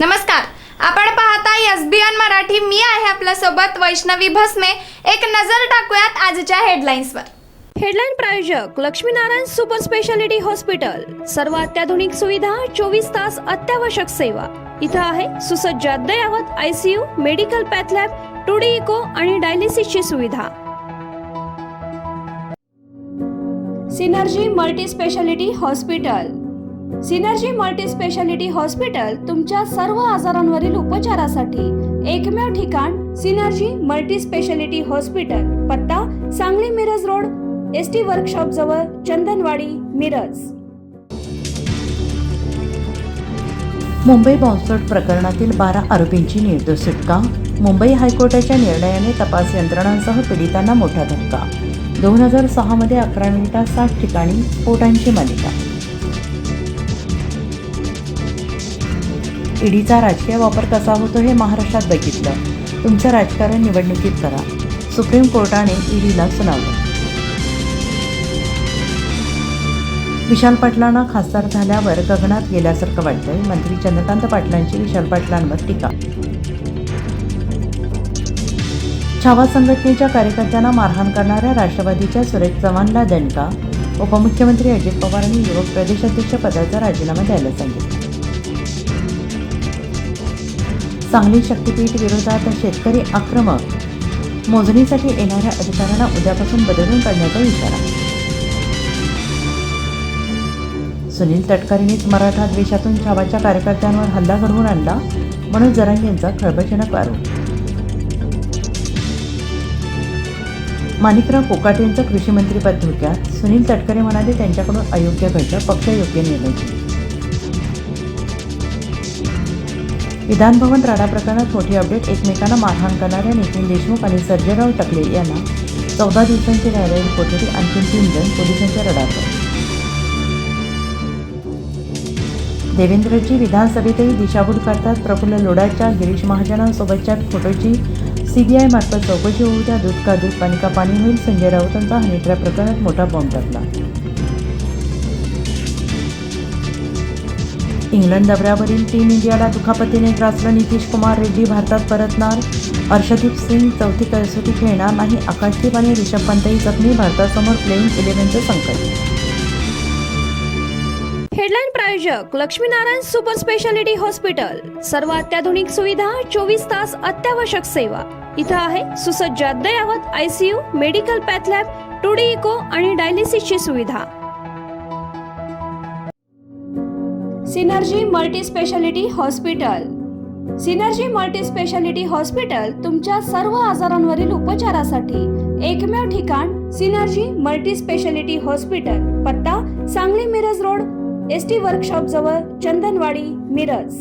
नमस्कार, आपण पाहताय एसबीएन मराठी. मी आहे आपल्या सोबत वैष्णवी भस्मे. एक नजर टाकूयात आजच्या हेडलाईन्सवर. हेडलाईन प्रायोजक लक्ष्मीनारायण सुपर स्पेशालिटी हॉस्पिटल. सर्व अत्याधुनिक सुविधा, 24 तास अत्यावश्यक सेवा. इथं आहे सुसज्ज अद्ययावत ICU, medical path lab, 2D echo आणि डायलिसिसची सुविधा. Synergy multi speciality hospital. Synergy multi speciality hospital तुमच्या सर्व आजारांवरील उपचारासाठी एकमेव ठिकाण. Synergy multi speciality hospital. पत्ता Sangli Miraj road, ST workshop जवळ, चंदनवाडी, मिरज. मुंबई बॉम्बस्फोट प्रकरणातील 12 आरोपींची निर्दोष सुटका. मुंबई हायकोर्टाच्या निर्णयाने तपास यंत्रणांसह पीडितांना मोठा धक्का. 2006 मध्ये 11 मिनिटात 60 ठिकाणी स्फोटांची मालिका. ईडीचा राजकीय वापर कसा होतो हे महाराष्ट्रात बघितलं. तुमचं राजकारण निवडणुकीत करा. सुप्रीम कोर्टाने ईडीला सुनावलं. विशाल पाटलांना खासदार झाल्यावर गगनात गेल्यासारखं वाटतंय. मंत्री चंद्रकांत पाटलांची विशाल पाटलांवर टीका. छावा संघटनेच्या कार्यकर्त्यांना मारहाण करणाऱ्या राष्ट्रवादीच्या सुरेश चव्हाणला दणका. उपमुख्यमंत्री अजित पवारांनी युवक प्रदेशाध्यक्ष पदाचा राजीनामा द्यायला सांगितलं. सांगली शक्तीपीठ विरोधात शेतकरी आक्रमक. मोजणीसाठी येणाऱ्या अधिकाऱ्यांना उद्यापासून बदलून काढण्याचा इशारा. सुनील तटकरेंनीच मराठा द्वेषातून छावाच्या कार्यकर्त्यांवर हल्ला घडवून आणला. मनोज जरांगे यांचा खळबळजनक आरोप. माणिकराव कोकाटेंचं कृषी मंत्रीपद धोक्यात. सुनील तटकरे म्हणाले, त्यांच्याकडून अयोग्य घडलं, पक्ष योग्य निर्णय. विधानभवन राडा प्रकरणात मोठी अपडेट. एकमेकांना मारहाण करणाऱ्या नितीन देशमुख आणि सर्जेराव टकले यांना 14 दिवसांची न्यायालयीन कोठडी. आणखी 3 जण पोलिसांच्या रडारवर. देवेंद्रजी विधानसभेतही दिशाभूल करतात. प्रफुल्ल लोढाच्या गिरीश महाजनांसोबतच्या फोटोची सीबीआय मार्फत चौकशी होऊ द्या. दूध का दूध, पाणी का पाणी होईल. संजय राऊतांचा हनी ट्रॅप प्रकरणात मोठा बॉम्ब टाकला. इंग्लंड दौऱ्यावरील टीम इंडियाला दुखापतीने ग्रासलं. नितीश कुमार रेड्डी भारतात परतणार. हर्षदीप सिंग चौथी कसोटी खेळणार नाही. आकाशदीप आणि ऋषभ पंतही जखमी. भारतासमोर प्लेइंग 11चं संकट. हेडलाईन प्रायोजक लक्ष्मीनारायण सुपर स्पेशालिटी हॉस्पिटल. सर्व अत्याधुनिक सुविधा, 24 तास अत्यावश्यक सेवा. इथं आहे सुसज्ज अद्ययावत ICU, medical path lab, 2D echo आणि डायलिसिसची सुविधा. Synergy multi speciality hospital. Synergy multi speciality hospital तुमच्या सर्व आजारांवरील उपचारासाठी एकमेव ठिकाण. Synergy multi speciality hospital. पत्ता Sangli Miraj road, ST workshop जवळ, चंदनवाडी, मिरज.